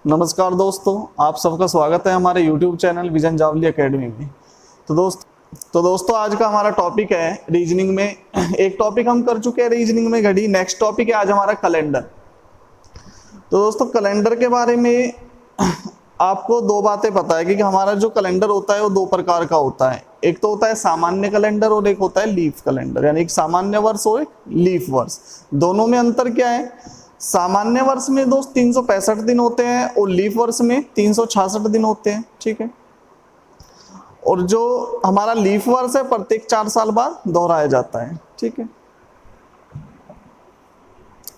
नमस्कार दोस्तों, आप सबका स्वागत है हमारे YouTube channel vision Javali academy में। तो दोस्तों आज का हमारा टॉपिक है रीजनिंग में। एक टॉपिक हम कर चुके हैं रीजनिंग में घड़ी, नेक्स्ट टॉपिक है आज हमारा कैलेंडर। तो दोस्तों कैलेंडर के बारे में आपको दो बातें पता है कि हमारा जो कैलेंडर होता है वो दो प्रकार का होता है। एक तो होता है सामान्य कैलेंडर और एक होता है लीफ कैलेंडर, यानी एक सामान्य वर्ष और एक लीफ वर्ष। दोनों में अंतर क्या है? सामान्य वर्ष में दोस्त 365 दिन होते हैं और लीफ वर्ष में 366 दिन होते हैं, ठीक है। और जो हमारा लीफ वर्ष है प्रत्येक 4 साल बाद दोहराया जाता है, ठीक है।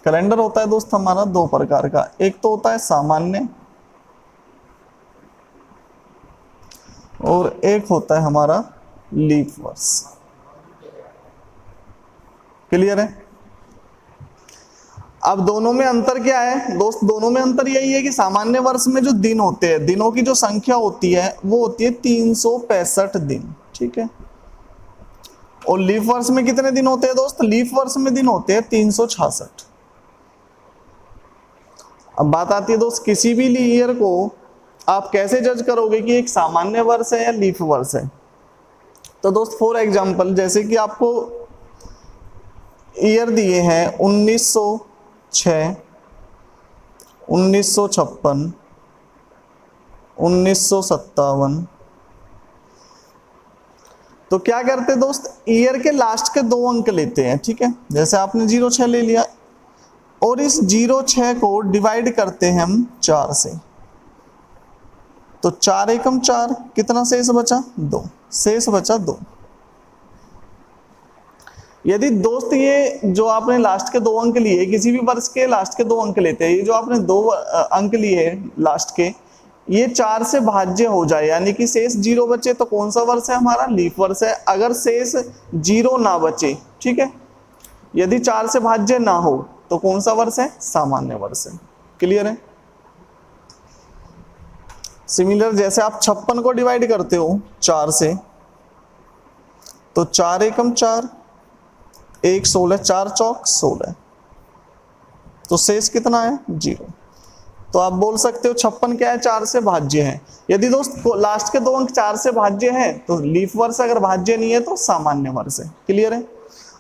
कैलेंडर होता है दोस्त हमारा दो प्रकार का, एक तो होता है सामान्य और एक होता है हमारा लीफ वर्ष। क्लियर है? अब दोनों में अंतर क्या है दोस्त? दोनों में अंतर यही है कि सामान्य वर्ष में जो दिन होते हैं, दिनों की जो संख्या होती है वो होती है 365 दिन, ठीक है। और लीफ वर्ष में कितने दिन होते हैं दोस्त? लीफ वर्ष में दिन होते हैं 366। अब बात आती है दोस्त, किसी भी ईयर को आप कैसे जज करोगे कि एक सामान्य वर्ष है या लीफ वर्ष है? तो दोस्त फॉर एग्जांपल, जैसे कि आपको ईयर दिए हैं 1906, 1956, 1957, तो क्या करते दोस्त, ईयर के लास्ट के 2 अंक लेते हैं, ठीक है। जैसे आपने 06 ले लिया और इस 06 को डिवाइड करते हैं हम 4 से, तो 4 एकम 4, कितना शेष बचा? 2, शेष बचा 2। यदि दोस्त ये जो आपने लास्ट के 2 अंक लिए, किसी भी वर्ष के लास्ट के 2 अंक लेते हैं, ये जो आपने 2 अंक लिए लास्ट के, ये 4 से भाज्य हो जाए यानी कि शेष 0 बचे, तो कौन सा वर्ष है हमारा? लीफ वर्ष है। अगर शेष 0 ना बचे, ठीक है, यदि 4 से भाज्य ना हो तो कौन सा वर्ष है? सामान्य वर्ष है। क्लियर है? सिमिलर जैसे आप 56 को डिवाइड करते हो 4 से, तो 4 एकम 4, 1 16, 4 चौक 16, तो शेष कितना है? 0। तो आप बोल सकते हो 56 क्या है? 4 से भाज्य है। यदि दोस्त लास्ट के 2 अंक 4 से भाज्य है तो लीफ वर्ष, अगर भाज्य नहीं है तो सामान्य वर्ष है। क्लियर है?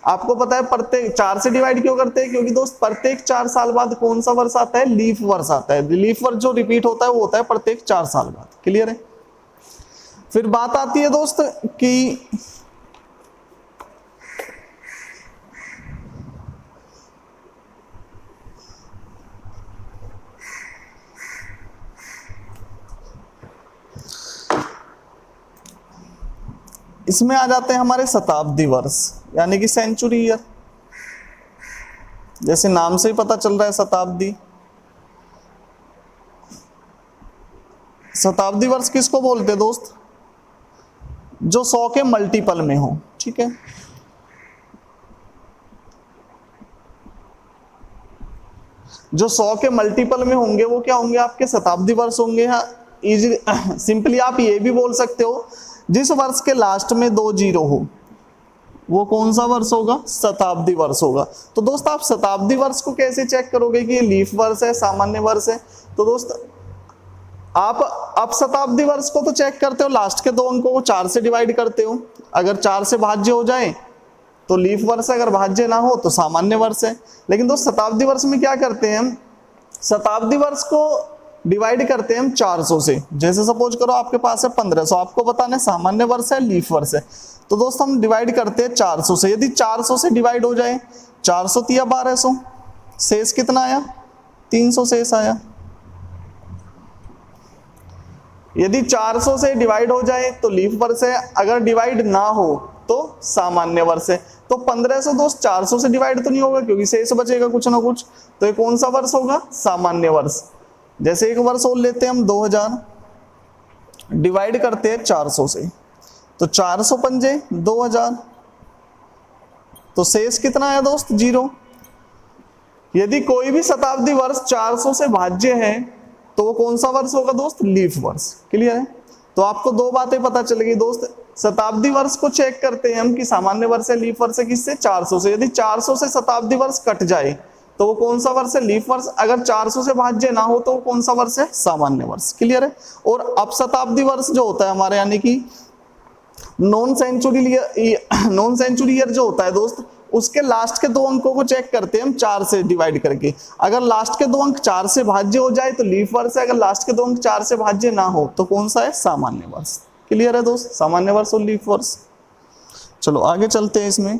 आपको पता है प्रत्येक 4 से डिवाइड क्यों करते हैं? क्योंकि दोस्त प्रत्येक 4 साल बाद कौन सा वर्ष आता है? लीफ वर्ष आता है। लीफ वर्ष जो रिपीट होता है वो होता है प्रत्येक 4 साल बाद। क्लियर है? फिर बात आती है दोस्त कि इसमें आ जाते हैं हमारे शताब्दी वर्ष, यानी कि सेंचुरी ईयर। जैसे नाम से ही पता चल रहा है शताब्दी। शताब्दी वर्ष किसको बोलते हैं दोस्त? जो 100 के मल्टीपल में हो, ठीक है। जो 100 के मल्टीपल में होंगे वो क्या होंगे? आपके शताब्दी वर्ष होंगे। हाँ, इजी सिंपली आप ये भी बोल सकते हो, जिस वर्ष के लास्ट में 2 0 हो वो कौन सा वर्ष होगा? शताब्दी वर्ष होगा। तो दोस्त आप शताब्दी वर्ष को कैसे चेक करोगे कि ये लीफ वर्ष है, सामान्य वर्ष है? तो दोस्त आप शताब्दी वर्ष को तो चेक करते हो, लास्ट के 2 अंकों को 4 से डिवाइड करते हो। अगर 4 से भाज्य हो जाए तो लीफ वर्ष, अगर भाज्य ना हो तो सामान्य वर्ष है। लेकिन दोस्त शताब्दी वर्ष में क्या करते हैं हम? शताब्दी वर्ष को डिवाइड करते हैं हम 400 से। जैसे सपोज करो आपके पास है 1500, आपको बताना है सामान्य वर्ष है लीफ वर्ष है, तो दोस्त हम डिवाइड करते हैं 400 से। यदि 400 से डिवाइड हो जाए, 400 तिया 1200, शेष कितना आया? 300 शेष आया। यदि 400 से डिवाइड हो जाए तो लीफ वर्ष है, अगर डिवाइड ना हो तो सामान्य वर्ष है। तो 1500 दोस्त 400 से डिवाइड तो नहीं होगा क्योंकि शेष बचेगा कुछ ना कुछ, तो ये कौन सा वर्ष होगा? सामान्य वर्ष। जैसे एक वर्ष और लेते हैं हम 2000, डिवाइड करते हैं 400 से, तो 400 पंजे 2000, तो शेष कितना आया दोस्त? 0। यदि कोई भी शताब्दी वर्ष 400 से भाज्य है तो वो कौन सा वर्ष होगा दोस्त? लीफ वर्ष। क्लियर है? तो आपको दो बातें पता चल गई दोस्त। शताब्दी वर्ष को चेक करते हैं हम कि सामान्य वर्ष है लीफ वर्ष है किससे? 400 से। यदि 400 से शताब्दी वर्ष कट जाए तो वो कौन सा वर्ष है, लीफ वर्ष। अगर 400 से भाज्य ना हो तो वो कौन सा वर्ष है, सामान्य वर्ष। क्लियर है। और अपशताब्दी वर्ष जो होता है हमारे, यानी कि नॉन सेंचुरी ईयर जो होता है दोस्त, उसके लास्ट के 2 अंकों को चेक करते हैं हम 4 से डिवाइड करके। अगर लास्ट के 2 अंक 4 से भाज्य हो जाए तो लीफ वर्ष है, अगर लास्ट के 2 अंक 4 से भाज्य ना हो तो कौन सा है, सामान्य वर्ष। क्लियर है दोस्त, सामान्य वर्ष और लीफ वर्ष। चलो आगे चलते हैं इसमें।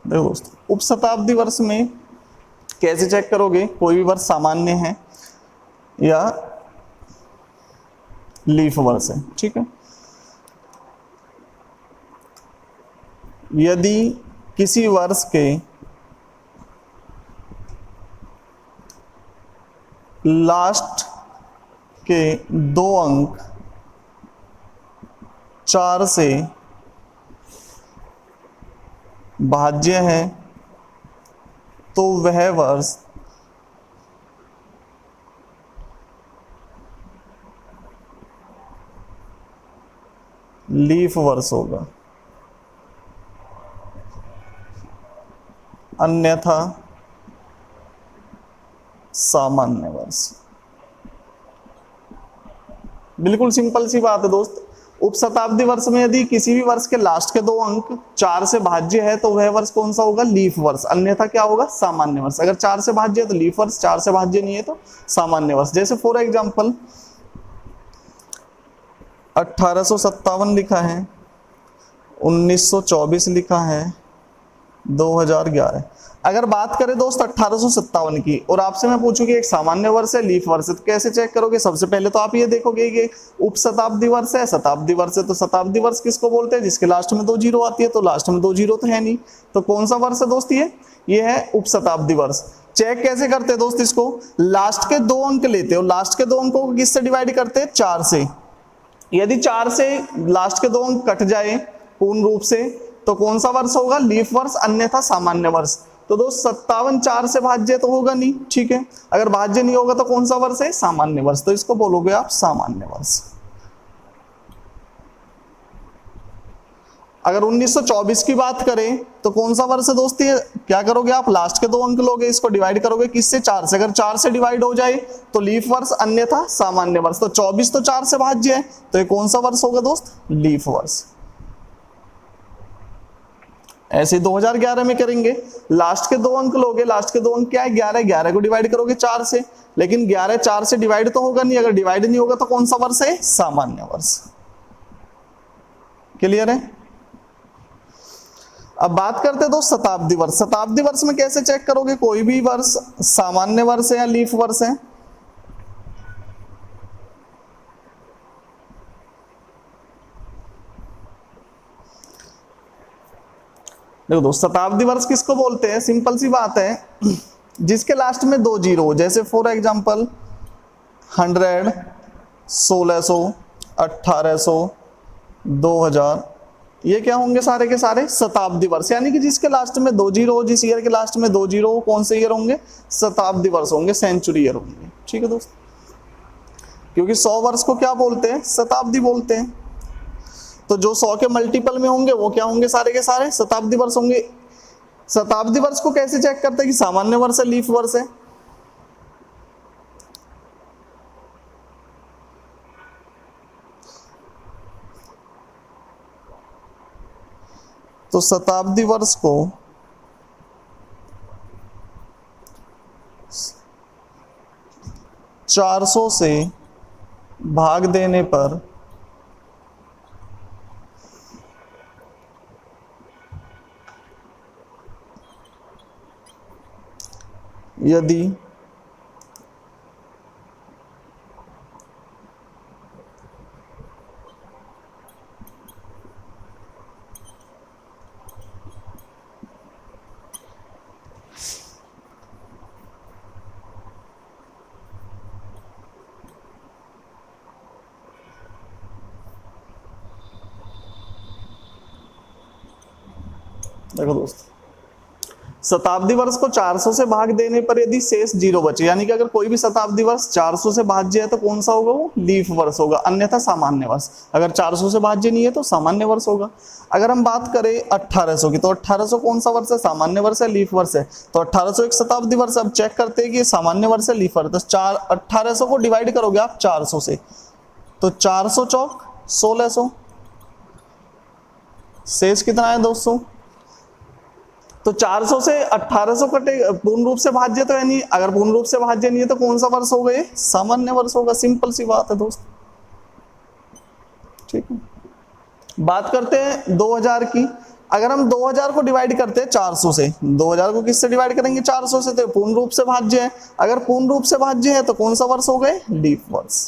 देखो दोस्तों, उपशताब्दी वर्ष में कैसे चेक करोगे, कोई भी वर्ष सामान्य है या लीफ वर्ष है। ठीक है। यदि किसी वर्ष के लास्ट के 2 अंक 4 से भाज्य है तो वह वर्ष लीफ वर्ष होगा, अन्यथा सामान्य वर्ष। बिल्कुल सिंपल सी बात है दोस्त। उपशताब्दी वर्ष में यदि किसी भी वर्ष के लास्ट के 2 अंक 4 से भाज्य है तो वह वर्ष कौन सा होगा, लीफ वर्ष, अन्यथा क्या होगा, सामान्य वर्ष। अगर 4 से भाज्य है तो लीफ वर्ष, 4 से भाज्य नहीं है तो सामान्य वर्ष। जैसे फॉर एग्जांपल 1857 लिखा है, 1924 लिखा है, 2011। अगर बात करें दोस्त 1857 की और आपसे मैं पूछूं कि एक सामान्य वर्ष है, लीफ वर्ष है, तो कैसे चेक करोगे? सबसे पहले तो आप ये देखोगे कि उपशताब्दी वर्ष है, शताब्दी वर्ष है। तो शताब्दी वर्ष किसको बोलते हैं, जिसके लास्ट में 2 जीरो आती है। तो लास्ट में 2 जीरो तो है नहीं, तो कौन सा वर्ष है दोस्त, ये है उपशताब्दी वर्ष। चेक कैसे करते हैं दोस्त इसको, लास्ट के 2 अंक लेते हो, लास्ट के 2 अंकों को किससे डिवाइड करते हैं, 4 से। यदि 4 से लास्ट के 2 अंक कट जाए पूर्ण रूप से तो कौन सा वर्ष होगा, लीफ वर्ष, अन्यथा सामान्य वर्ष। तो दोस्त 57 4 से भाज्य तो होगा नहीं, ठीक है। अगर भाज्य नहीं होगा तो कौन सा वर्ष है, सामान्य वर्ष। तो इसको बोलोगे आप सामान्य वर्ष। अगर 1924 की बात करें तो कौन सा वर्ष है दोस्त, ये क्या करोगे आप, लास्ट के 2 अंक लोगे, इसको डिवाइड करोगे किससे, 4 से। अगर 4 से डिवाइड हो जाए तो लीफ वर्ष, अन्यथा सामान्य वर्ष। तो 24 तो 4 से भाज्य है, तो ये कौन सा वर्ष होगा दोस्त, लीफ वर्ष। ऐसे 2011 में करेंगे, लास्ट के 2 अंक लोगे, लास्ट के 2 अंक क्या है, 11, 11 को डिवाइड करोगे 4 से, लेकिन 11 4 से डिवाइड तो होगा नहीं। अगर डिवाइड नहीं होगा तो कौन सा वर्ष है, सामान्य वर्ष। क्लियर है। अब बात करते हैं दोस्त शताब्दी वर्ष। शताब्दी वर्ष में कैसे चेक करोगे, कोई भी वर्ष सामान्य वर्ष है या लीफ वर्ष है। देखो दोस्त, शताब्दी वर्ष किसको बोलते हैं, सिंपल सी बात है, जिसके लास्ट में 2 जीरो हो। जैसे फॉर एग्जांपल 100, 1600, 1800, 2000, ये क्या होंगे, सारे के सारे शताब्दी वर्ष। यानी कि जिसके लास्ट में 2 जीरो हो, जिस ईयर के लास्ट में 2 जीरो हो, कौन से ईयर होंगे, शताब्दी वर्ष होंगे, सेंचुरी ईयर होंगे। ठीक है दोस्त, क्योंकि 100 वर्ष को क्या बोलते हैं, शताब्दी बोलते हैं। तो जो 100 के मल्टीपल में होंगे वो क्या होंगे, सारे के सारे शताब्दी वर्ष होंगे। शताब्दी वर्ष को कैसे चेक करते हैं कि सामान्य वर्ष है, लीफ वर्ष है। तो शताब्दी वर्ष को 400 से भाग देने पर यदि देखो दोस्त, शताब्दी वर्ष को 400 से भाग देने पर यदि शेष 0 बचे, यानी कि अगर कोई भी शताब्दी वर्ष 400 से भाज्य है तो कौन सा होगा, वो लीफ वर्ष होगा, अन्यथा सामान्य वर्ष। अगर 400 से भाज्य नहीं है तो सामान्य वर्ष होगा। अगर हम बात करें 1800 की, तो 1800 कौन सा वर्ष है, सामान्य वर्ष है, लीफ वर्ष है? तो 1800 एक शताब्दी वर्ष। अब चेक करते हैं कि सामान्य वर्ष है, लीफ वर्ष। तो 1800 को डिवाइड करोगे आप 400 से, तो 400 चौक 1600, शेष कितना है 200। तो 400 से 1800 कटे, पूर्ण रूप से भाज्य तो है नहीं, अगर पूर्ण रूप से भाज्य नहीं है तो कौन सा वर्ष होगा, ये सामान्य वर्ष होगा। सिंपल सी बात है दोस्त, ठीक है। बात करते हैं 2000 की। अगर हम 2000 को डिवाइड करते हैं 400 से, 2000 को किससे डिवाइड करेंगे, 400 से, तो पूर्ण रूप से भाज्य है। अगर पूर्ण रूप से भाज्य है तो कौन सा वर्ष हो गए, लीफ वर्ष।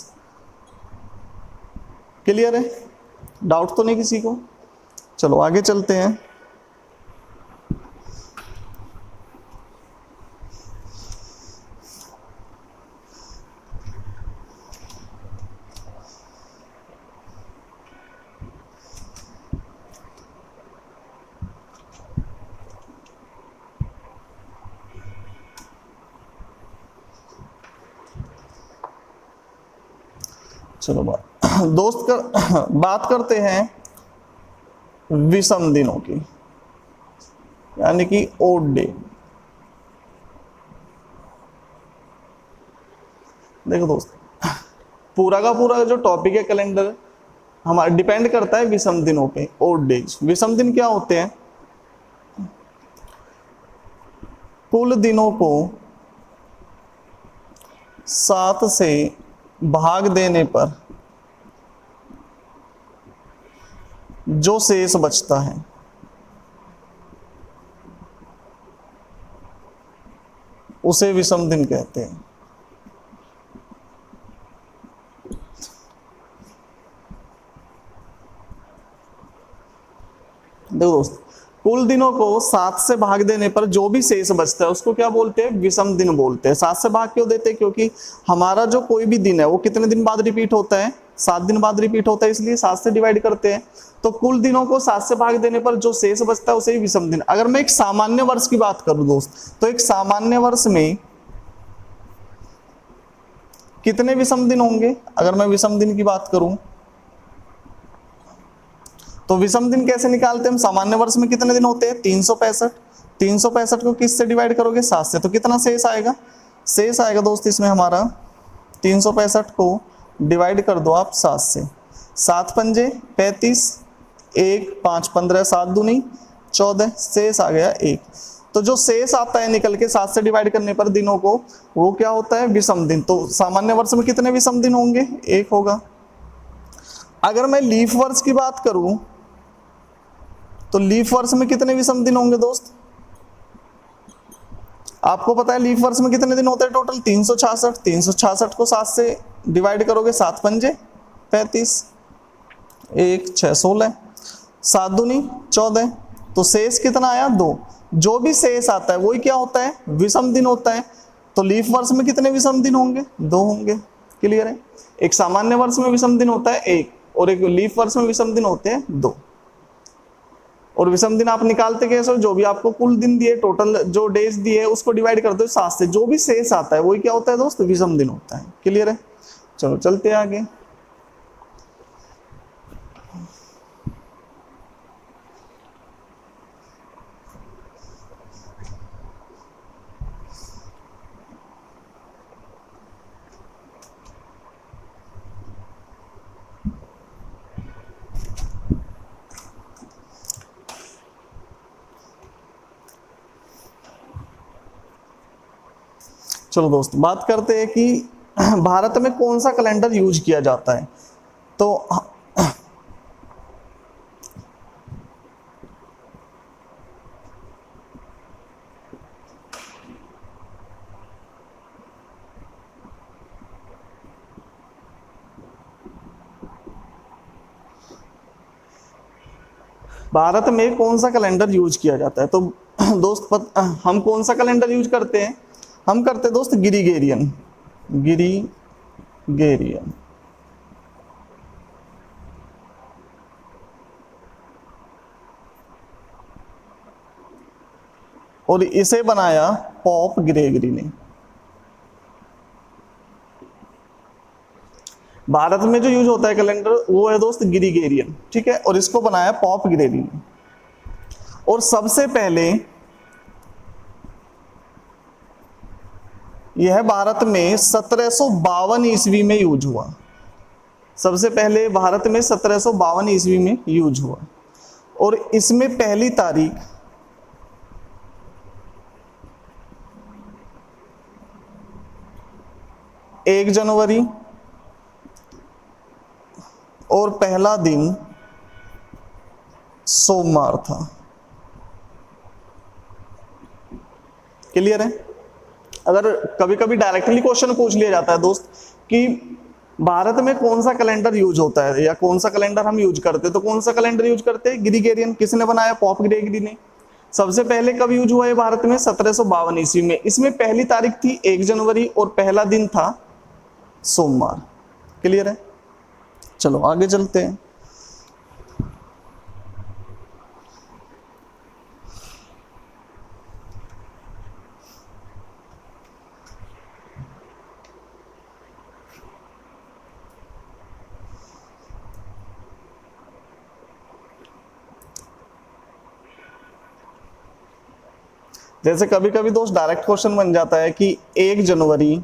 क्लियर है, डाउट तो नहीं किसी को? चलो आगे चलते हैं। चलो बात करते हैं विषम दिनों की, यानी कि ओड डे। देखो दोस्त, पूरा का पूरा जो टॉपिक है कैलेंडर हमारा डिपेंड करता है विषम दिनों पे, ओड डेज। विषम दिन क्या होते हैं, कुल दिनों को 7 से भाग देने पर जो शेष बचता है उसे विषम दिन कहते हैं। देखो दोस्त, कुल दिनों को 7 से भाग देने पर जो भी शेष बचता है उसको क्या बोलते हैं, विषम दिन बोलते हैं। 7 से भाग क्यों देते हैं, क्योंकि हमारा जो कोई भी दिन है वो कितने दिन बाद रिपीट होता है, 7 दिन बाद रिपीट होता है, इसलिए 7 से डिवाइड करते हैं। तो कुल दिनों को 7 से भाग देने पर जो शेष बचता है उसे ही विषम दिन। अगर मैं एक सामान्य वर्ष की बात करूं दोस्त, तो एक सामान्य वर्ष में कितने विषम दिन होंगे, अगर मैं विषम दिन की बात करूं तो विषम दिन कैसे निकालते हैं हम, सामान्य वर्ष में कितने दिन होते हैं, 365। 365 को किस से डिवाइड करोगे, 7 से। तो कितना शेष आएगा, शेष आएगा दोस्त इसमें हमारा 365 को डिवाइड कर दो आप 7 से, 7 पंजे 35, 1 5 15, 7 दूनी 14, शेष आ गया 1। तो जो शेष आता है निकल के 7 से डिवाइड करने पर दिनों को, वो क्या होता है, विषम दिन। तो सामान्य वर्ष में कितने विषम दिन होंगे, 1 होगा। अगर मैं लीफ वर्ष की बात करूं तो लीफ वर्ष में कितने विषम दिन होंगे दोस्त, आपको पता है लीफ वर्ष में कितने दिन होते हैं टोटल, 366। 366 को 7 से डिवाइड करोगे, 7 पंजे 35, 1 6 16, 7 दूनी 14, तो शेष कितना आया, 2। जो भी शेष आता है वही क्या होता है, विषम दिन होता है। तो लीफ वर्ष में कितने विषम दिन होंगे, 2 होंगे। क्लियर है, एक सामान्य वर्ष में विषम दिन होता है 1 और एक लीफ वर्ष में विषम दिन होते हैं 2। और विषम दिन आप निकालते कैसे, जो भी आपको कुल दिन दिए, टोटल जो डेज दिए उसको डिवाइड कर दो 7 से, जो भी शेष आता है वही क्या होता है दोस्त, विषम दिन होता है। क्लियर है, चलो चलते हैं आगे। चलो दोस्त, बात करते हैं कि भारत में कौन सा कैलेंडर यूज किया जाता है। तो भारत में कौन सा कैलेंडर यूज किया जाता है? तो दोस्त हम कौन सा कैलेंडर यूज करते हैं? हम करते हैं दोस्त गिरिगेरियन, गिरिगेरियन। और इसे बनाया पॉप ग्रेगरी ने। भारत में जो यूज होता है कैलेंडर वो है दोस्त गिरिगेरियन, ठीक है, और इसको बनाया पॉप ग्रेगरी ने। और सबसे पहले यह भारत में 1752 ईस्वी में यूज हुआ। सबसे पहले भारत में 1752 ईस्वी में यूज हुआ। और इसमें पहली तारीख 1 जनवरी और पहला दिन सोमवार था। क्लियर है? अगर कभी कभी डायरेक्टली क्वेश्चन पूछ लिया जाता है दोस्त कि भारत में कौन सा कैलेंडर यूज होता है या कौन सा कैलेंडर हम यूज करते हैं, तो कौन सा कैलेंडर यूज करते हैं? गिरिगेरियन। किसने बनाया? पॉप ग्रेगरी ने। सबसे पहले कब यूज हुआ है भारत में? 1752 ईस्वी में। इसमें पहली तारीख थी 1 जनवरी और पहला दिन था सोमवार। क्लियर है? चलो आगे चलते हैं। जैसे कभी कभी दोस्त डायरेक्ट क्वेश्चन बन जाता है कि 1 जनवरी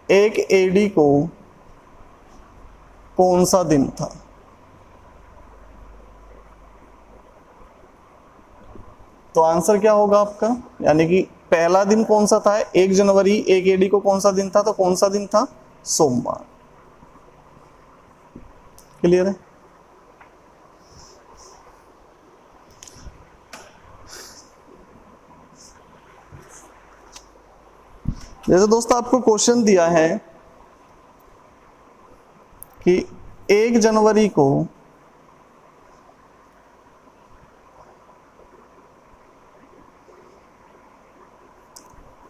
एक एडी को कौन सा दिन था? तो आंसर क्या होगा आपका? यानी कि पहला दिन कौन सा था? 1 जनवरी 1 एडी को कौन सा दिन था? तो कौन सा दिन था? सोमवार। क्लियर है? जैसे दोस्तों आपको क्वेश्चन दिया है कि 1 जनवरी को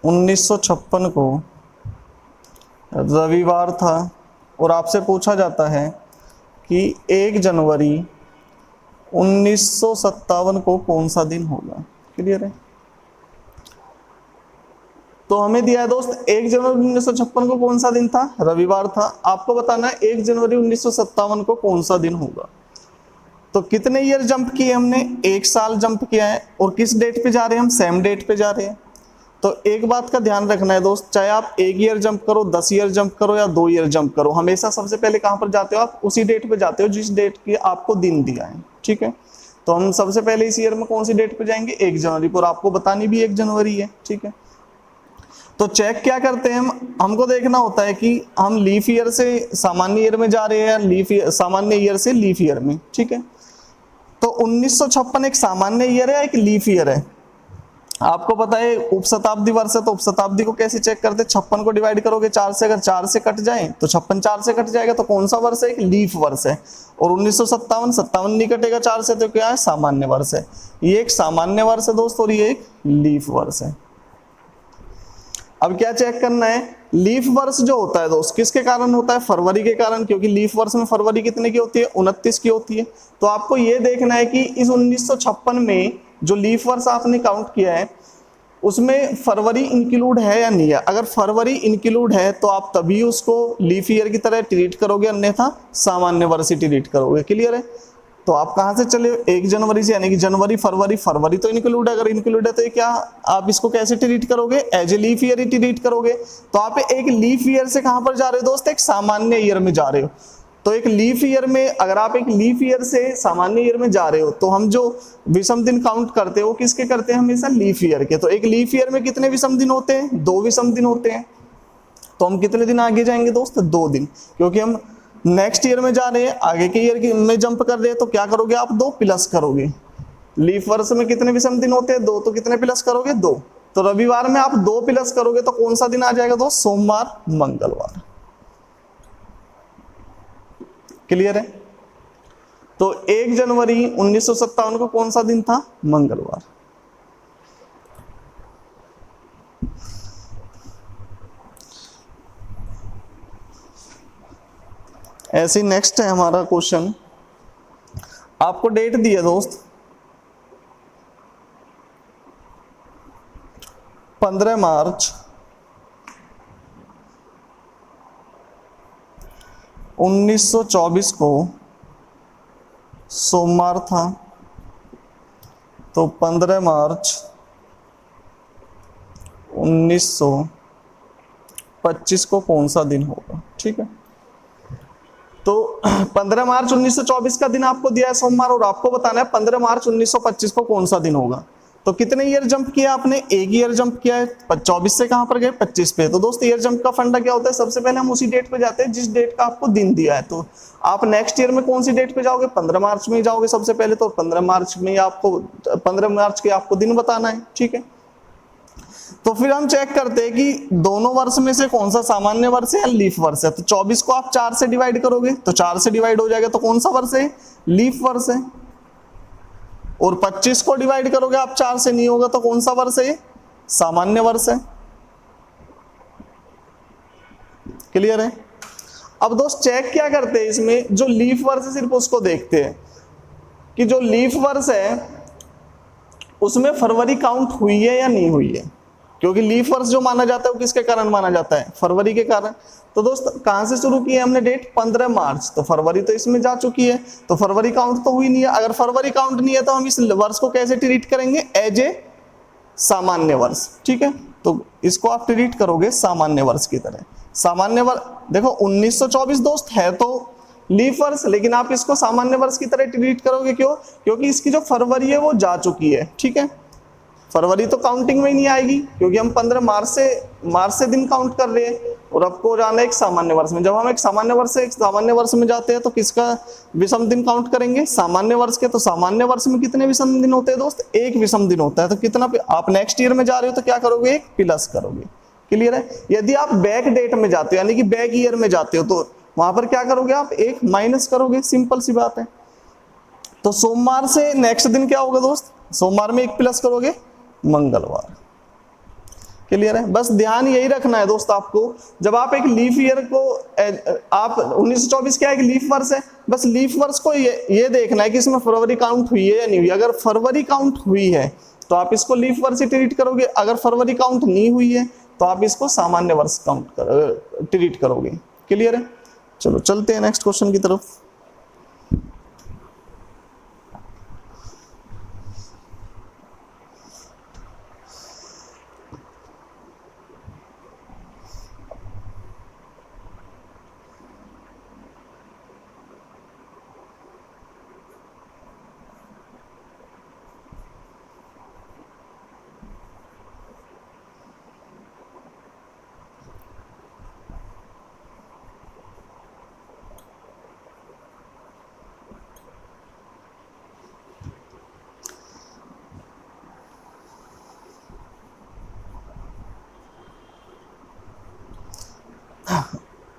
उन्नीस सौ छप्पन को रविवार था और आपसे पूछा जाता है कि 1 जनवरी 1957 को कौन सा दिन होगा। क्लियर है? तो हमें दिया है दोस्त 1 जनवरी 1956 को कौन सा दिन था? रविवार था। आपको बताना है 1 जनवरी 1957 को कौन सा दिन होगा। तो कितने ईयर जंप किए हमने? 1 साल जंप किया है। और किस डेट पे जा रहे हैं हम? सेम डेट पे जा रहे हैं। तो एक बात का ध्यान रखना है दोस्त, चाहे आप 1 ईयर जंप करो, 10 ईयर जंप करो या 2 ईयर जंप करो, हमेशा सबसे पहले कहां पर जाते हो आप? उसी डेट पे जाते हो जिस डेट की आपको दिन दिया है। ठीक है, तो हम सबसे पहले इस ईयर में कौन सी डेट पे जाएंगे? 1 जनवरी पर। आपको बतानी भी 1 जनवरी है। ठीक है, तो चेक क्या करते हैं हमको देखना होता है कि हम लीफ ईयर से सामान्य ईयर में जा रहे हैं, लीफ सामान्य ईयर से लीफ ईयर में। ठीक है, तो 1956 एक सामान्य ईयर है, एक लीफ ईयर है। आपको पता है उपशताब्दी वर्ष है, तो उपशताब्दी को कैसे चेक करते हैं? 56 को डिवाइड करोगे 4 से, अगर 4 से कट जाए तो 56 4 से कट जाएगा, तो कौन सा वर्ष है? एक लीफ वर्ष है। और 1957 नहीं कटेगा 4 से, तो क्या है? सामान्य वर्ष है। ये एक सामान्य वर्ष है दोस्तों और ये एक लीफ वर्ष है। अब क्या चेक करना है? लीफ वर्ष जो होता है दोस्त किसके कारण होता है? फरवरी के कारण, क्योंकि लीफ वर्ष में फरवरी कितने की होती है? 29 की होती है। तो आपको ये देखना है कि इस 1956 में जो लीफ वर्ष आपने काउंट किया है उसमें फरवरी इंक्लूड है या नहीं है। अगर फरवरी इंक्लूड है तो आप तभी उसको लीफ ईयर की तरह ट्रीट करोगे, अन्यथा सामान्य वर्ष ही ट्रीट करोगे। क्लियर है? तो आप कहां से चले? 1 जनवरी से, यानी कि जनवरी फरवरी, फरवरी तो इंक्लूड है। अगर इंक्लूड है तो ये क्या आप इसको कैसे ट्रीट करोगे? एज ए लीफ ईयर ही ट्रीट करोगे। तो आप एक लीफ ईयर से कहां पर जा रहे हो दोस्त? एक सामान्य ईयर में जा रहे हो। तो एक लीफ ईयर में, अगर आप एक लीफ ईयर से सामान्य ईयर में जा रहे हो तो हम जो विषम दिन काउंट करते हैं वो किसके करते हैं? हमेशा लीफ ईयर के। तो एक लीफ ईयर में कितने विषम दिन होते हैं? 2 विषम दिन होते हैं। तो हम कितने दिन आगे जाएंगे दोस्त? 2 दिन, क्योंकि हम नेक्स्ट ईयर में जा रहे हैं, आगे के ईयर में जंप कर रहे हैं। तो क्या करोगे आप? 2 प्लस करोगे। लीफ वर्ष में कितने विषम दिन होते हैं? 2, तो कितने प्लस करोगे? 2। तो रविवार में आप 2 प्लस करोगे तो कौन सा दिन आ जाएगा दोस्त? सोमवार, मंगलवार। क्लियर है? तो 1 जनवरी 1957 को कौन सा दिन था? मंगलवार। ऐसे नेक्स्ट है हमारा क्वेश्चन, आपको डेट दी है दोस्त 15 मार्च 1924 को सोमवार था, तो 15 मार्च 1925 को कौन सा दिन होगा? ठीक है, तो 15 मार्च 1924 का दिन आपको दिया है सोमवार, और आपको बताना है 15 मार्च 1925 को कौन सा दिन होगा। तो कितने ईयर जंप किया आपने? एक ईयर जंप किया है। 24 से कहां पर गए? 25 पे। तो दोस्त ईयर जंप का फंडा क्या होता है? सबसे पहले हम उसी डेट पे जाते हैं जिस डेट का आपको दिन दिया है। तो आप नेक्स्ट ईयर में कौन सी डेट पे जाओगे? 15 मार्च में जाओगे सबसे पहले। तो 15 मार्च में आपको 15 मार्च के आपको दिन बताना है। ठीक है, तो फिर हम चेक करते हैं कि दोनों वर्ष में से कौन सा सामान्य वर्ष है या लीफ वर्ष है। तो 24 को आप 4 से डिवाइड करोगे तो 4 से डिवाइड हो जाएगा, तो कौन सा वर्ष है? लीफ वर्ष है। और 25 को डिवाइड करोगे आप 4 से, नहीं होगा तो कौन सा वर्ष है? सामान्य वर्ष है। क्लियर है? अब दोस्त चेक क्या करते हैं इसमें, जो लीफ वर्ष है सिर्फ उसको देखते हैं कि जो लीफ वर्ष है उसमें फरवरी काउंट हुई है या नहीं हुई है, क्योंकि लीफ वर्ष जो माना जाता है वो किसके कारण माना जाता है? फरवरी के कारण। तो दोस्त कहां से शुरू की है हमने डेट? 15 मार्च, तो फरवरी तो इसमें जा चुकी है, तो फरवरी काउंट तो हुई नहीं है। अगर फरवरी काउंट नहीं है तो हम इस वर्ष को कैसे ट्रीट करेंगे? एज ए सामान्य वर्ष। ठीक है, तो इसको आप ट्रीट करोगे सामान्य वर्ष की तरह। सामान्य वर्ष देखो 1924 दोस्त है तो लीफ वर्ष, लेकिन आप इसको सामान्य वर्ष की तरह ट्रीट करोगे। क्यों? क्योंकि इसकी जो फरवरी है वो जा चुकी है। ठीक है, फरवरी तो काउंटिंग में ही नहीं आएगी, क्योंकि हम 15 मार्च से दिन काउंट कर रहे हैं, और आपको जाना है एक सामान्य वर्ष में। जब हम एक सामान्य वर्ष से एक सामान्य वर्ष में जाते हैं तो किसका विषम दिन काउंट करेंगे? सामान्य वर्ष के। तो सामान्य वर्ष में कितने विषम दिन होते हैं दोस्त? एक विषम दिन होता है। तो कितना आप नेक्स्ट ईयर में जा रहे हो तो क्या करोगे? एक प्लस करोगे। क्लियर है? यदि आप बैक डेट में जाते हो यानी कि बैक ईयर में जाते हो तो वहां पर क्या करोगे? आप एक माइनस करोगे। सिंपल सी बात है। तो सोमवार से नेक्स्ट दिन क्या होगा दोस्त? सोमवार में एक प्लस करोगे, मंगलवार। क्लियर है? बस ध्यान यही रखना है दोस्त आपको, जब आप एक लीफ ईयर को आप 1924 क्या एक लीफ वर्ष है, बस लीफ वर्ष को ये देखना है कि इसमें फरवरी काउंट हुई है या नहीं हुई। अगर फरवरी काउंट हुई है तो आप इसको लीफ वर्ष ही ट्रीट करोगे, अगर फरवरी काउंट नहीं हुई है तो आप इसको सामान्य वर्ष काउंट ट्रीट करोगे। क्लियर है? चलो चलते हैं नेक्स्ट क्वेश्चन की तरफ।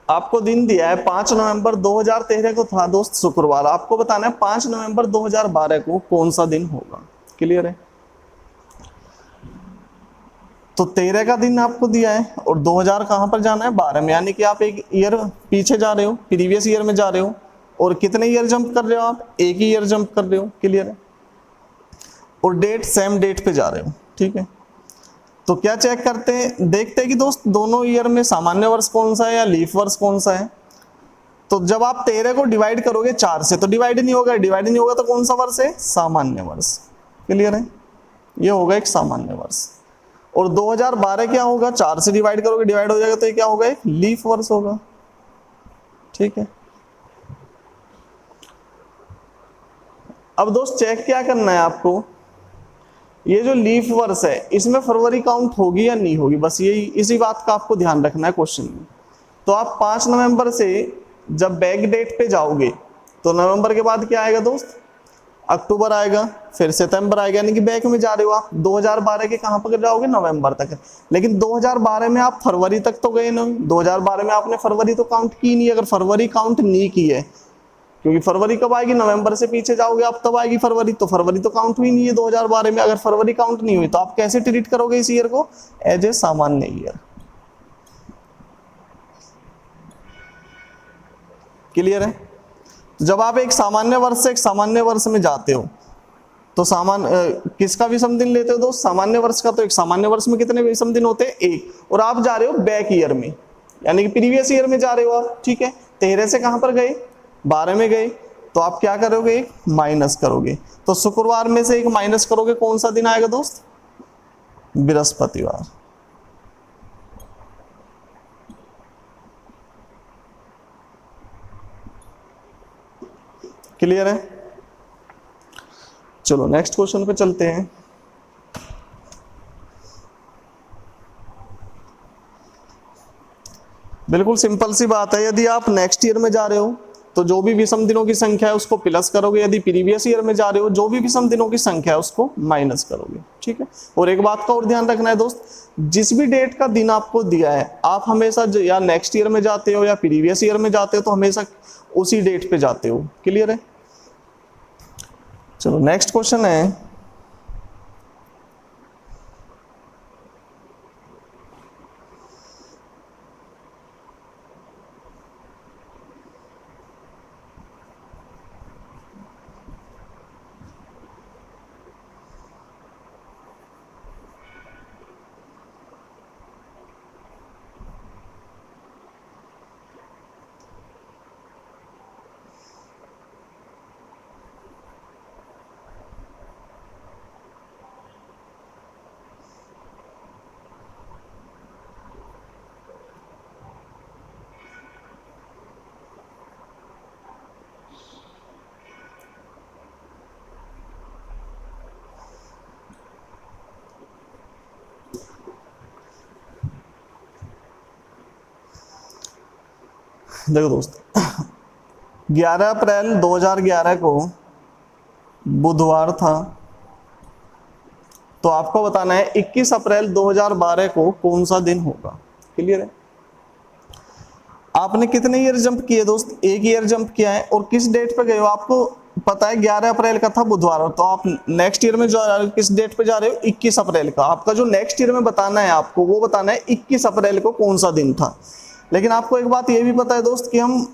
आपको दिन दिया है 5 नवंबर 2013 को था दोस्त शुक्रवार। आपको बताना है 5 नवंबर 2012 को कौन सा दिन होगा। क्लियर है? तो 13 का दिन आपको दिया है और 2000 कहां पर जाना है? 12 में, यानी कि आप एक ईयर पीछे जा रहे हो, प्रीवियस ईयर में जा रहे हो। और कितने ईयर जंप कर रहे हो आप? एक ही ईयर जंप कर रहे हो। क्लियर है? और डेट सेम डेट पे जा रहे हो। ठीक है, तो क्या चेक करते हैं? देखते हैं कि दोस्त दोनों ईयर में सामान्य वर्ष कौन सा है या लीफ वर्ष कौन सा है। तो जब आप 13 को डिवाइड करोगे 4 से तो डिवाइड नहीं होगा, डिवाइड नहीं होगा तो कौन सा वर्ष है? सामान्य वर्ष। क्लियर है? ये होगा एक सामान्य वर्ष। और 2012 क्या होगा? 4 से डिवाइड करोगे, डिवाइड हो जाएगा तो ये क्या होगा? एक लीफ वर्ष होगा। ठीक है, अब दोस्त चेक क्या करना है आपको, ये जो लीफ वर्ष है इसमें फरवरी काउंट होगी या नहीं होगी, बस यही इसी बात का आपको ध्यान रखना है क्वेश्चन में। तो आप 5 नवंबर से जब बैक डेट पे जाओगे तो नवंबर के बाद क्या आएगा दोस्त? अक्टूबर आएगा, फिर सितंबर आएगा, यानी कि बैक में जा रहे हो आप। 2012 के कहां पर जाओगे? नवंबर तक। लेकिन 2012 में आप फरवरी तक तो गए नहीं। 2012 में आपने फरवरी तो काउंट की नहीं। अगर फरवरी काउंट नहीं की है क्योंकि फरवरी कब आएगी, नवंबर से पीछे जाओगे आप तब आएगी फरवरी, तो फरवरी तो काउंट हुई नहीं है 2012 में। अगर फरवरी काउंट नहीं हुई तो आप कैसे ट्रीट करोगे इस ईयर को, एज ए सामान्य ईयर। क्लियर है। तो जब आप एक सामान्य वर्ष से एक सामान्य वर्ष में जाते हो तो किसका विषम दिन लेते हो दोस्त, सामान्य वर्ष का। तो एक सामान्य वर्ष में कितने विषम दिन होते हैं, एक। और आप जा रहे हो बैक ईयर में, यानी कि प्रीवियस ईयर में जा रहे हो आप, ठीक है। 13 से कहां पर गए, 12 में गए, तो आप क्या करोगे, एक माइनस करोगे। तो शुक्रवार में से एक माइनस करोगे, कौन सा दिन आएगा दोस्त, बृहस्पतिवार। क्लियर है। चलो नेक्स्ट क्वेश्चन पे चलते हैं। बिल्कुल सिंपल सी बात है, यदि आप नेक्स्ट ईयर में जा रहे हो तो जो भी विषम दिनों की संख्या है उसको प्लस करोगे, यदि प्रीवियस ईयर में जा रहे हो जो भी विषम दिनों की संख्या है उसको माइनस करोगे, ठीक है। और एक बात का और ध्यान रखना है दोस्त, जिस भी डेट का दिन आपको दिया है आप हमेशा या नेक्स्ट ईयर में जाते हो या प्रीवियस ईयर में जाते हो तो हमेशा उसी डेट पे जाते हो। क्लियर है। चलो नेक्स्ट क्वेश्चन है, देखो दोस्त 11 अप्रैल 2011 को बुधवार था, तो आपको बताना है 21 अप्रैल 2012 को कौन सा दिन होगा। क्लियर है। आपने कितने ईयर जंप किए दोस्त, एक ईयर जंप किया है। और किस डेट पे गए हो, आपको पता है 11 अप्रैल का था बुधवार, तो आप नेक्स्ट ईयर में जो किस डेट पे जा रहे हो, 21 अप्रैल का। आपका जो नेक्स्ट ईयर में बताना है आपको, वो बताना है 21 अप्रैल को कौन सा दिन था। लेकिन आपको एक बात ये भी पता है दोस्त कि हम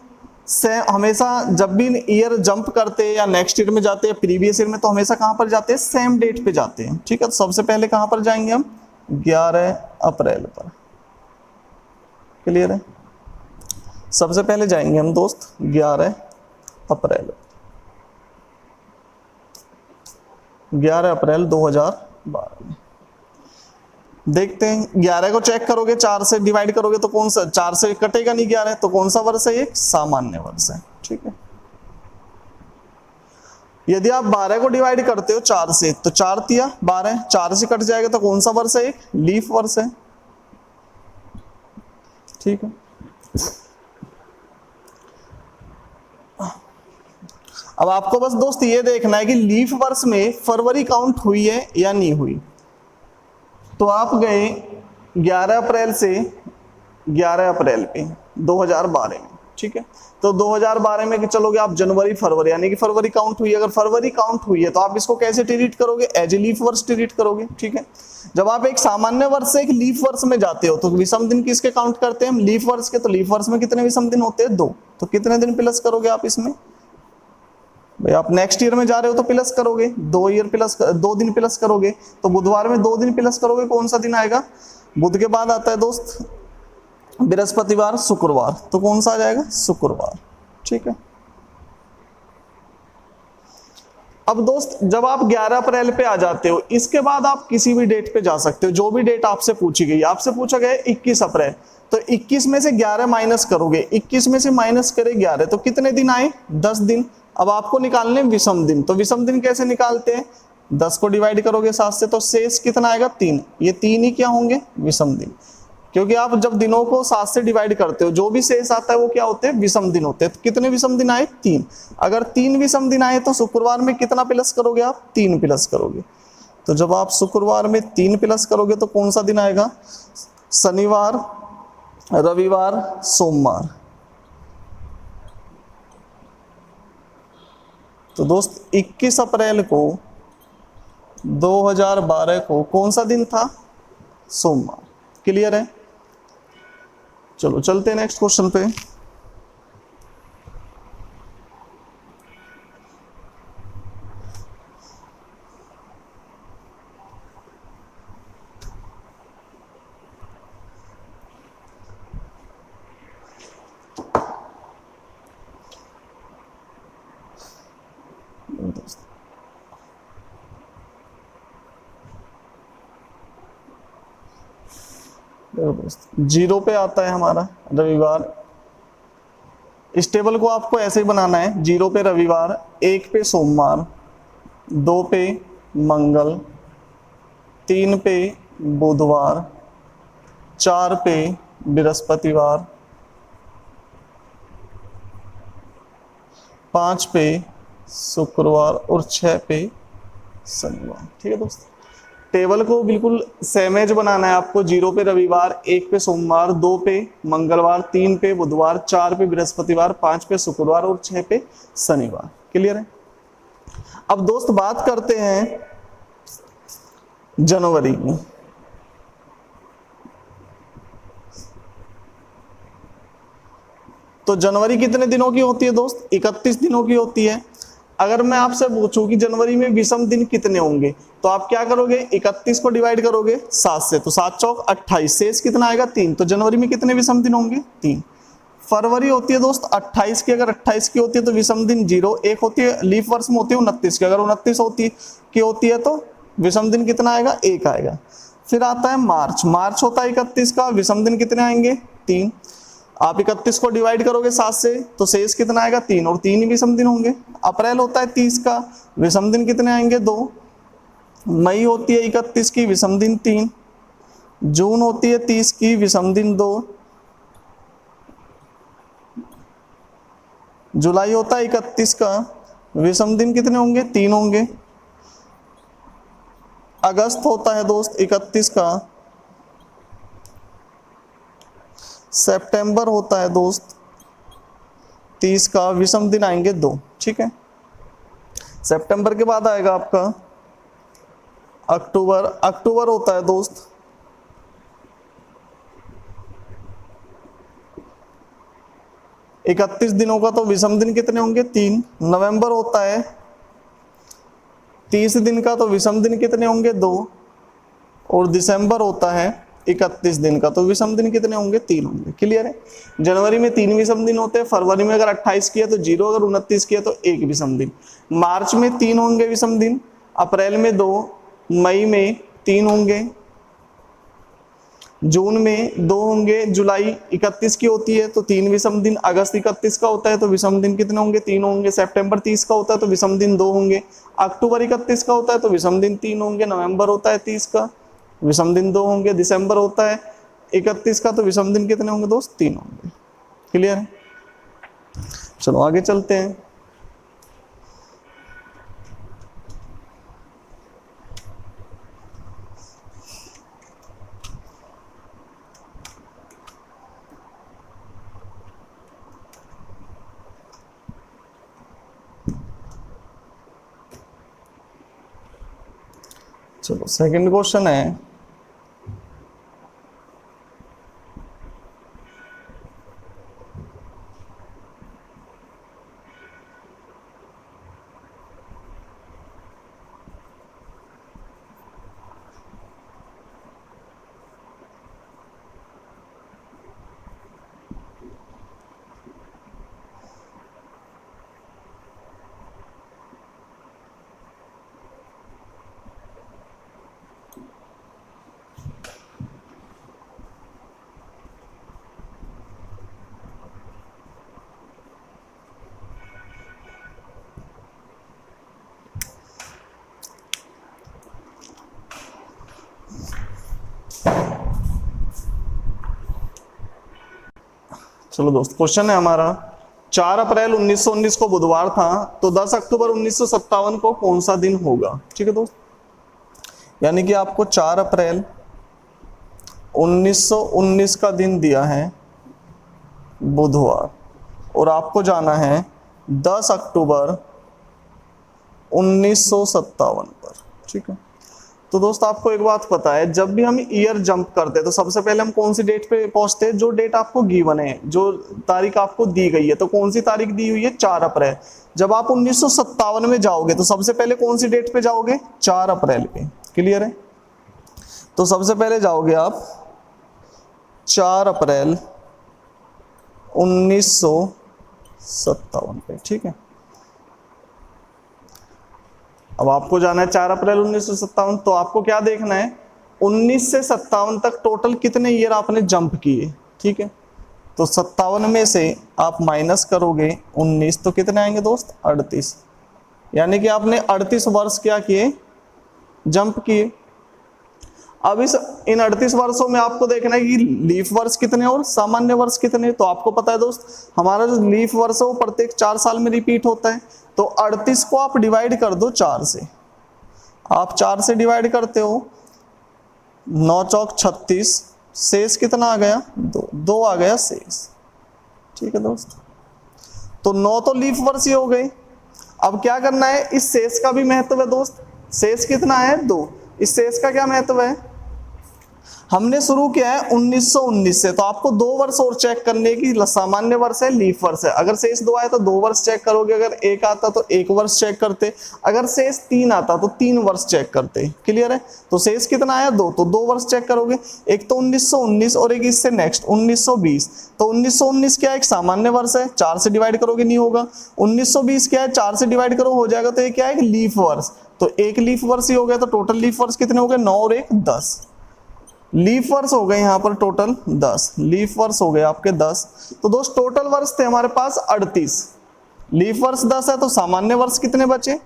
हमेशा जब भी ईयर जंप करते हैं या नेक्स्ट ईयर में जाते हैं प्रीवियस ईयर में, तो हमेशा कहां पर जाते हैं, सेम डेट पे जाते हैं, ठीक है। तो सबसे पहले कहां पर जाएंगे हम, 11 अप्रैल पर। क्लियर है। सबसे पहले जाएंगे हम दोस्त 11 अप्रैल, 11 अप्रैल 2012 में। देखते हैं 11 को चेक करोगे, 4 से डिवाइड करोगे तो कौन सा, 4 से कटेगा नहीं 11, तो कौन सा वर्ष है, एक सामान्य वर्ष है, ठीक है। यदि आप 12 को डिवाइड करते हो 4 से, तो 4 तिया 12, 4 से कट जाएगा तो कौन सा वर्ष है, एक लीफ वर्ष है, ठीक है। अब आपको बस दोस्त ये देखना है कि लीफ वर्ष में फरवरी काउंट हुई है या नहीं हुई। तो आप गए 11 अप्रैल से 11 अप्रैल पे 2012 में, ठीक है। तो 2012 में चलोगे आप जनवरी फरवरी, यानी कि फरवरी काउंट हुई है। अगर फरवरी काउंट हुई है तो आप इसको कैसे ट्रीट करोगे, एज ए लीफ वर्ष ट्रीट करोगे, ठीक है। जब आप एक सामान्य वर्ष से एक लीफ वर्ष में जाते हो तो विषम दिन किसके काउंट करते हैं हम, लीफ वर्ष के। तो लीफ वर्ष में कितने विषम दिन होते हैं, 2। तो कितने दिन प्लस करोगे आप इसमें, भाई आप नेक्स्ट ईयर में जा रहे हो तो प्लस करोगे, 2 दिन प्लस करोगे। तो बुधवार में 2 दिन प्लस करोगे, कौन सा दिन आएगा, बुध के बाद आता है दोस्त बृहस्पतिवार, शुक्रवार, तो कौन सा आ जाएगा, शुक्रवार, ठीक है। अब दोस्त जब आप 11 अप्रैल पे आ जाते हो, इसके बाद आप किसी भी डेट पे जा सकते हो, जो भी डेट आपसे पूछी गई। आपसे पूछा गया 21 अप्रैल, तो 21 में से 11 माइनस करोगे, 21 में से माइनस करे 11, तो कितने दिन आए, 10 दिन। अब आपको निकालने विषम दिन, तो विषम दिन कैसे निकालते हैं, 10 को डिवाइड करोगे 7 से, तो शेष कितना आएगा, 3। ये 3 ही क्या होंगे, विषम दिन। क्योंकि आप जब दिनों को 7 से डिवाइड करते हो, जो भी शेष आता है वो क्या होते हैं, विषम दिन होते हैं। तो कितने विषम दिन आए, 3। अगर 3 विषम दिन आए तो शुक्रवार में कितना प्लस करोगे आप, 3 प्लस करोगे। तो जब आप शुक्रवार में 3 प्लस करोगे तो कौन सा दिन आएगा, शनिवार, रविवार, सोमवार। तो दोस्त 21 अप्रैल को 2012 को कौन सा दिन था? सोमवार। क्लियर है? चलो चलते हैं नेक्स्ट क्वेश्चन पे। जीरो पे आता है हमारा रविवार। इस टेबल को आपको ऐसे ही बनाना है, जीरो पे रविवार, एक पे सोमवार, दो पे मंगल, तीन पे बुधवार, चार पे बृहस्पतिवार, पांच पे शुक्रवार और छह पे शनिवार। ठीक है दोस्त, टेबल को बिल्कुल सेमेज बनाना है आपको। जीरो पे रविवार, एक पे सोमवार, दो पे मंगलवार, तीन पे बुधवार, चार पे बृहस्पतिवार, पांच पे शुक्रवार और छह पे शनिवार। क्लियर है? अब दोस्त बात करते हैं जनवरी की। तो जनवरी कितने दिनों की होती है दोस्त? 31 दिनों की होती है। अगर मैं आपसे पूछूं कि जनवरी में विषम दिन कितने होंगे, तो आप क्या करोगे? 31 को डिवाइड करोगे 7 से, तो 7 चौक 28, शेष कितना आएगा? 3। तो जनवरी में कितने विषम दिन होंगे? 3। फरवरी होती है दोस्त 28 की, अगर 28 की होती है तो विषम दिन 0। एक होती है लीप वर्ष में होती है 29 की, अगर 29 होती है तो विषम दिन कितना आएगा? 1 आएगा। फिर आता है मार्च। मार्च होता है 31 का, विषम दिन कितने आएंगे? 3। आप 31 को डिवाइड करोगे 7 से, तो शेष कितना आएगा? 3, और 3 ही विषम दिन होंगे। अप्रैल होता है 30 का, विषम दिन कितने आएंगे? 2। मई होती है 31 की, विषम दिन 3। जून होती है 30 की, विषम दिन 2। जुलाई होता है 31 का, विषम दिन कितने होंगे? 3 होंगे। अगस्त होता है दोस्त 31 का। सितंबर होता है दोस्त 30 का, विषम दिन आएंगे 2। ठीक है, सितंबर के बाद आएगा आपका अक्टूबर। अक्टूबर होता है दोस्त 31 दिनों का, तो विषम दिन कितने होंगे? 3। नवंबर होता है 30 दिन का, तो विषम दिन कितने होंगे? 2। और दिसंबर होता है 31 दिन का, तो विषम दिन कितने होंगे? 3 होंगे। क्लियर है? जनवरी में 3 विषम दिन होते हैं। फरवरी में अगर 28 किया तो 0, अगर 29 किया तो 1 विषम दिन। मार्च में 3 होंगे विषम दिन, अप्रैल में 2, मई में 3 होंगे, जून में 2 होंगे, जुलाई 31 की होती है तो 3 विषम दिन, अगस्त 31 का होता है तो विषम दिन कितने होंगे? 3 होंगे, सितंबर 30 का होता है तो विषम दिन 2 होंगे, अक्टूबर 31 का होता है तो विषम दिन 3 होंगे, नवंबर होता है 30 का, विषम दिन 2 होंगे, दिसंबर होता है 31 का, तो विषम दिन कितने होंगे दोस्त? 3 होंगे। क्लियर है? चलो आगे चलते हैं। चलो सेकंड क्वेश्चन है, चलो दोस्त क्वेश्चन है हमारा, 4 अप्रैल 1919 को बुधवार था, तो 10 अक्टूबर 1957 को कौन सा दिन होगा? ठीक है दोस्त, यानी कि आपको 4 अप्रैल 1919 का दिन दिया है बुधवार, और आपको जाना है 10 अक्टूबर 1957 पर, ठीक है। तो दोस्त आपको एक बात पता है, जब भी हम ईयर जंप करते हैं तो सबसे पहले हम कौन सी डेट पे पहुंचते हैं? जो डेट आपको गिवन है, जो तारीख आपको दी गई है। तो कौन सी तारीख दी हुई है? 4 अप्रैल। जब आप 1957 में जाओगे तो सबसे पहले कौन सी डेट पे जाओगे? 4 अप्रैल पे। क्लियर है? तो सबसे पहले जाओगे आप 4 अप्रैल 1957 पे, ठीक है। अब आपको जाना है 4 अप्रैल 1957, तो आपको क्या देखना है? 19 से 57 तक टोटल कितने ईयर आपने जंप किए, ठीक है। तो 57 में से आप माइनस करोगे 19, तो कितने आएंगे दोस्त? 38। यानी कि आपने 38 वर्ष क्या किए? जंप किए। अब इन 38 वर्षों में आपको देखना है कि लीफ वर्ष कितने और सामान्य वर्ष कितने। तो आपको पता है दोस्त, हमारा जो लीफ वर्ष है वो प्रत्येक 4 साल में रिपीट होता है। तो 38 को आप डिवाइड कर दो 4 से। आप 4 से डिवाइड करते हो, 9 चौक 36, शेष कितना आ गया? 2 आ गया शेष, ठीक है दोस्त। तो 9 तो लीफ वर्ष ही हो गए। अब क्या करना है? इस शेष का भी महत्व है दोस्त। शेष कितना है? 2। इस शेष का क्या महत्व है? हमने शुरू किया है 1919 से, तो आपको 2 वर्ष और चेक करने की। सामान्य वर्ष है, लीफ वर्ष है। अगर शेष 2 आए तो 2 वर्ष चेक करोगे, अगर 1 आता तो 1 वर्ष चेक करते, अगर शेष 3 आता तो 3 वर्ष चेक करते। क्लियर है? तो शेष कितना आया? 2, तो 2 वर्ष चेक करोगे। एक तो 1919 और एक इससे नेक्स्ट 1920। तो 1919 क्या है? एक सामान्य वर्ष है, 4 से डिवाइड करोगे नहीं होगा। 1920 क्या है? 4 से डिवाइड करो हो जाएगा। तो ये क्या है? एक लीफ वर्ष। तो एक लीफ वर्ष ही हो गया। तो टोटल लीफ वर्ष कितने हो गए? 9 और 1 10 लीफ वर्ष हो गए यहाँ पर। टोटल 10 लीफ वर्ष हो गए आपके 10। तो दोस्त टोटल वर्ष थे हमारे पास 38। लीफ वर्ष 10 है, तो सामान्य वर्ष कितने बचे?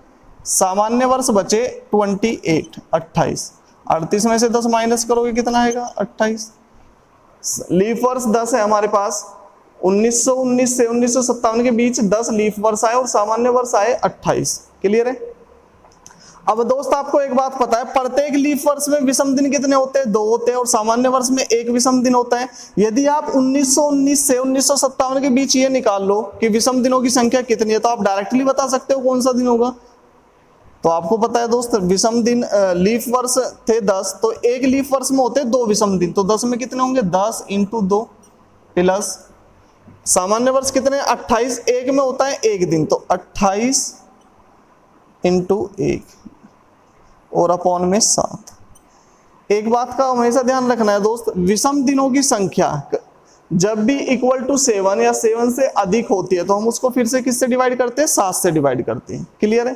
सामान्य वर्ष बचे 28 28। 38 में से 10 माइनस करोगे कितना आएगा? 28। लीफ वर्ष 10 है हमारे पास। 1919 से 1957 के बीच 10 लीफ वर्ष आए और सामान्य वर्ष आए 28। क्लियर है? अब दोस्त आपको एक बात पता है, प्रत्येक लीफ वर्ष में विषम दिन कितने होते हैं? 2 होते हैं, और सामान्य वर्ष में 1 विषम दिन होता है। यदि आप 1919 से 1957 के बीच ये निकाल लो कि विषम दिनों की संख्या कितनी है, तो आप डायरेक्टली बता सकते हो कौन सा दिन होगा। तो आपको पता है दोस्त, विषम दिन लीफ वर्ष थे 10, तो एक लीफ वर्ष में होते हैं 2 विषम दिन। तो 10 में कितने होंगे? 10 × 2 प्लस सामान्य वर्ष कितने? 28। एक में होता है 1 दिन, तो 28 × 1 और अपॉन में 7। एक बात का हमेशा ध्यान रखना है दोस्त, विषम दिनों की संख्या जब भी इक्वल टू 7 या 7 से अधिक होती है तो हम उसको फिर से किससे डिवाइड करते हैं? 7 से डिवाइड करते हैं। क्लियर है?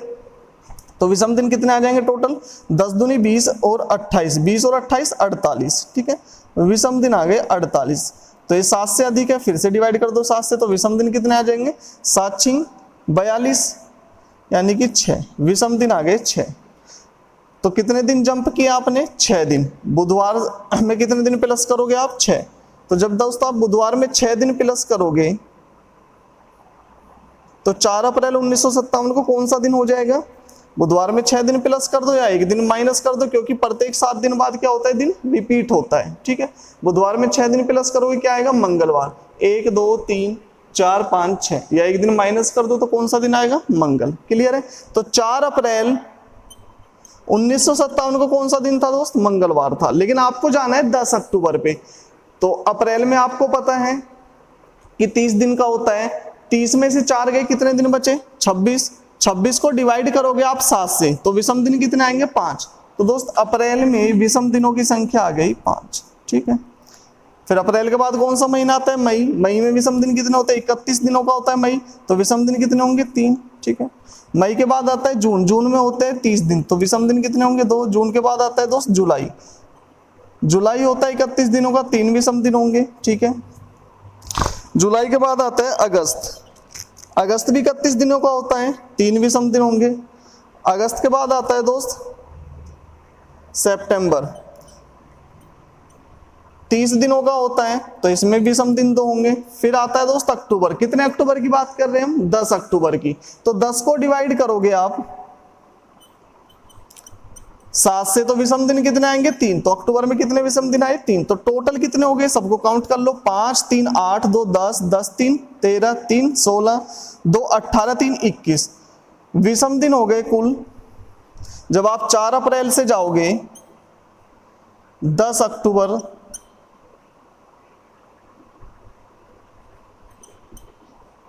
तो विषम दिन कितने आ जाएंगे टोटल? 10 दूनी 20 और 28, 20 और 28 48। ठीक है, विषम दिन आ गए 48। तो ये 7 से अधिक है, फिर से डिवाइड कर दो 7 से, तो विषम दिन कितने आ जाएंगे? 7 × 42 यानी कि 6। विषम दिन आ गए 6। तो कितने दिन जंप किया आपने? 6 दिन। बुधवार में कितने दिन प्लस करोगे आप? 6। तो जब दोस्तों आप बुधवार में 6 दिन प्लस करोगे तो 4 अप्रैल 1957 को कौन सा दिन हो जाएगा? बुधवार में 6 दिन प्लस कर दो या 1 दिन माइनस कर दो, क्योंकि प्रत्येक 7 दिन बाद क्या होता है? दिन रिपीट होता है। ठीक है, बुधवार में 6 दिन प्लस करोगे क्या आएगा? मंगलवार। 1 2 3 4 5 6, या 1 दिन माइनस कर दो तो कौन सा दिन आएगा? मंगल। क्लियर है? तो 4 अप्रैल 1957 को कौन सा दिन था दोस्त? मंगलवार था। लेकिन आपको जाना है 10 अक्टूबर पे। तो अप्रैल में आपको पता है कि 30 दिन का होता है, 30 में से 4 गए, कितने दिन बचे? 26। 26 को डिवाइड करोगे आप 7 से, तो विषम दिन कितने आएंगे? 5। तो दोस्त अप्रैल में विषम दिनों की संख्या आ गई 5। ठीक है, फिर अप्रैल के बाद कौन सा महीना आता है? मई। मई में विषम दिन कितने होते हैं? 31 दिनों का होता है मई, तो विषम दिन कितने होंगे? 3। ठीक है, मई के बाद आता है जून। जून में होते हैं 30 दिन, तो विषम दिन कितने होंगे? 2। जून के बाद आता है दोस्त जुलाई। जुलाई होता है 31 दिनों का, 3 विषम दिन होंगे। ठीक है, जुलाई के बाद आता है अगस्त। अगस्त भी 31 दिनों का होता है, 3 विषम दिन होंगे। अगस्त के बाद आता है दोस्त सितंबर, 30 दिनों का होता है, तो इसमें विषम दिन 2 होंगे। फिर आता है दोस्त अक्टूबर। कितने अक्टूबर की बात कर रहे हैं हम? 10 अक्टूबर की। तो 10 को डिवाइड करोगे आप 7 से, तो विषम दिन कितने आएंगे? 3। तो अक्टूबर में कितने विषम दिन आए? 3। तो टोटल कितने हो गए? सबको काउंट कर लो। 5 3 8 2 10 10 3 13 3 16 2 18 3 21। विषम दिन हो गए कुल, जब आप 4 अप्रैल से जाओगे 10 अक्टूबर,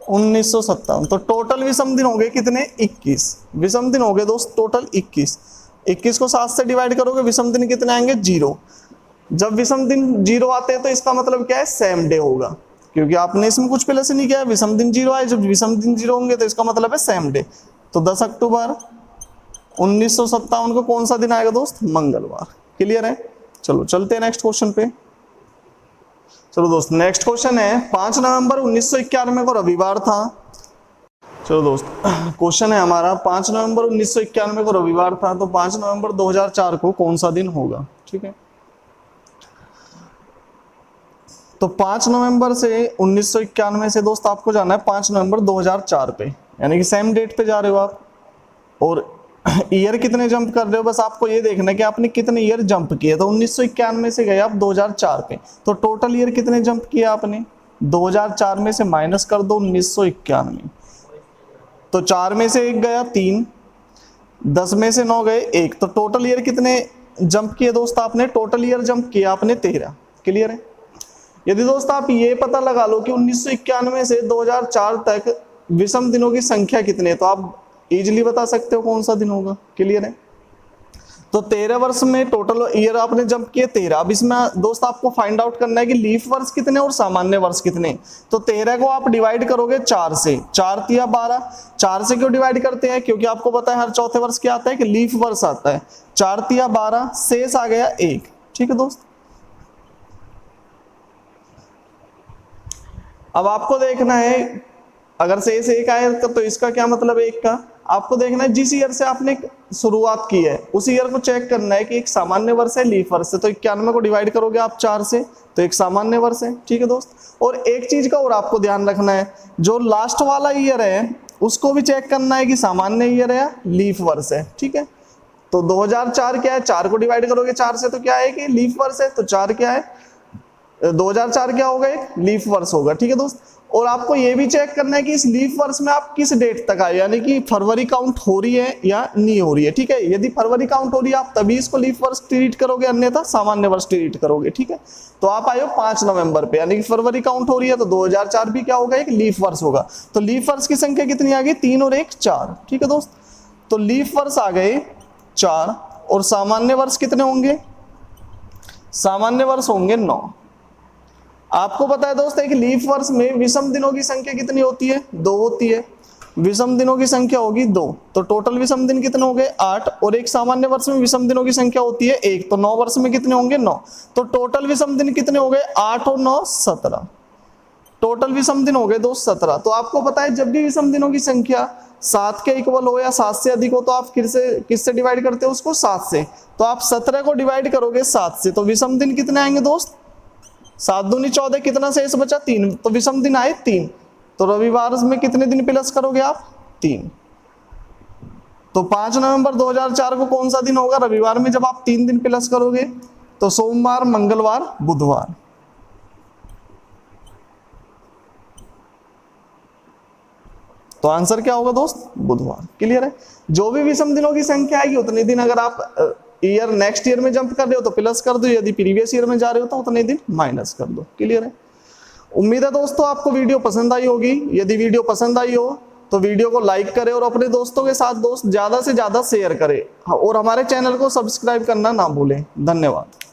1957, तो टोटल विषम दिन हो गए कितने? 21 विषम दिन हो गए दोस्त टोटल 21। 21 को 7 से डिवाइड करोगे, विषम दिन कितने आएंगे? 0। जब विषम दिन 0 आते हैं तो इसका मतलब क्या है? सेम डे होगा, क्योंकि आपने इसमें कुछ प्लस नहीं किया, विषम दिन 0 आए, जब विषम दिन 0 होंगे तो इसका मतलब है सेम डे। तो 10 अक्टूबर 1957 को कौन सा दिन आएगा दोस्त? मंगलवार। क्लियर है? चलो चलते हैं नेक्स्ट क्वेश्चन पे। चलो दोस्त नेक्स्ट क्वेश्चन है, 5 नवंबर 1991 को रविवार था। चलो दोस्त क्वेश्चन है हमारा, 5 नवंबर 1991 को रविवार था, तो 5 नवंबर 2004 को कौन सा दिन होगा? ठीक है, तो 5 नवंबर से 1991 से दोस्त आपको जाना है 5 नवंबर 2004 पे, यानी कि सेम डेट पे जा रहे हो आप। और ईयर कितने जंप कर रहे हो, बस आपको ये देखना है कि आपने कितने ईयर जंप किए। तो 1991 से गए आप 2004 पे, तो टोटल ईयर कितने जंप किए आपने? 2004 में से माइनस कर दो 1991, तो 4 में से 1 गया 3, 10 में से 9 गए 1, तो टोटल ईयर कितने जंप किए दोस्त आपने? टोटल ईयर जंप किया आपने 13। क्लियर है? यदि दोस्त आप ये पता लगा लो कि 1991 से 2004 तक विषम दिनों की संख्या कितनी है, तो आप इजीली बता सकते हो कौन सा दिन होगा। क्लियर है? तो 13 वर्ष में टोटल ईयर आपने जंप किए 13। अब इसमें दोस्त आपको फाइंड आउट करना है कि लीफ वर्ष कितने और सामान्य वर्ष कितने। तो 13 को आप डिवाइड करोगे 4 से, 4 तिया 12। 4 से क्यों डिवाइड करते हैं? क्योंकि आपको पता है हर चौथे वर्ष क्या आता है कि लीफ वर्ष आता है। 4 तिया 12, शेष आ गया 1। ठीक है दोस्त, अब आपको देखना है अगर शेष 1 आए तो इसका क्या मतलब है 1 का? आपको देखना है जिस ईयर से आपने शुरुआत की है उस ईयर को चेक करना है कि एक सामान्य वर्ष है लीफ वर्ष है। तो 91 को डिवाइड करोगे आप 4 से, तो एक सामान्य वर्ष है। ठीक है दोस्त, और एक चीज का और आपको ध्यान रखना है, जो लास्ट वाला ईयर है उसको भी चेक करना है कि सामान्य ईयर है या लीफ वर्ष है। ठीक है, तो 2004 क्या है? 4 को डिवाइड करोगे 4 से तो क्या है कि लीफ वर्ष है, तो 4 क्या है? 2004 क्या होगा? एक लीफ वर्ष होगा। ठीक है दोस्त, और आपको ये भी चेक करना है कि इस लीफ वर्ष में आप किस डेट तक आए, यानी कि फरवरी काउंट हो रही है या नहीं हो रही है। ठीक है, यदि फरवरी काउंट हो रही है आप तभी इसको लीफ वर्ष ट्रीट करोगे, अन्यथा सामान्य वर्ष ट्रीट करोगे। ठीक है, तो आप आए हो 5 नवंबर पे, यानी कि फरवरी काउंट हो रही है, तो 2004 भी क्या होगा? एक लीफ वर्ष होगा। तो लीफ वर्ष की संख्या कितनी आ गई? 3 और 1 4। ठीक है दोस्त, तो लीफ वर्ष आ गए 4, और सामान्य वर्ष कितने होंगे? सामान्य वर्ष होंगे 9। आपको पता है दोस्त एक लीफ वर्ष में विषम दिनों की संख्या कितनी होती है? 2 होती है। विषम दिनों की संख्या होगी 2, तो टोटल विषम दिन कितने हो गए? 8। और एक सामान्य वर्ष में विषम दिनों की संख्या होती है 1, तो 9 वर्ष में कितने होंगे? 9। तो टोटल विषम दिन कितने हो गए? 8 और 9 17। टोटल विषम दिन हो गए दोस्त 17। तो आपको पता है जब भी विषम दिनों की संख्या 7 के इक्वल हो या 7 से अधिक हो तो आप किससे डिवाइड करते हो उसको? 7 से। तो आप 17 को डिवाइड करोगे 7 से, तो विषम दिन कितने आएंगे दोस्त? 7 दूनी 14, कितना शेष बचा? 3, तो विषम दिन आए 3। तो रविवार में कितने दिन प्लस करोगे आप? 3। तो 5 नवंबर 2004 को कौन सा दिन होगा? रविवार में जब आप 3 दिन प्लस करोगे तो सोमवार, मंगलवार, बुधवार। तो आंसर क्या होगा दोस्त? बुधवार। क्लियर है? जो भी विषम दिनों की संख्या आएगी उतने दिन, अगर आप ईयर नेक्स्ट ईयर में जंप कर रहे हो तो प्लस कर दो, यदि प्रीवियस ईयर में जा रहे हो तो उतने दिन माइनस कर दो। क्लियर है? उम्मीद है दोस्तों आपको वीडियो पसंद आई होगी। यदि वीडियो पसंद आई हो तो वीडियो को लाइक करें और अपने दोस्तों के साथ ज्यादा से ज्यादा शेयर करें, और हमारे चैनल को सब्सक्राइब करना ना भूलें। धन्यवाद।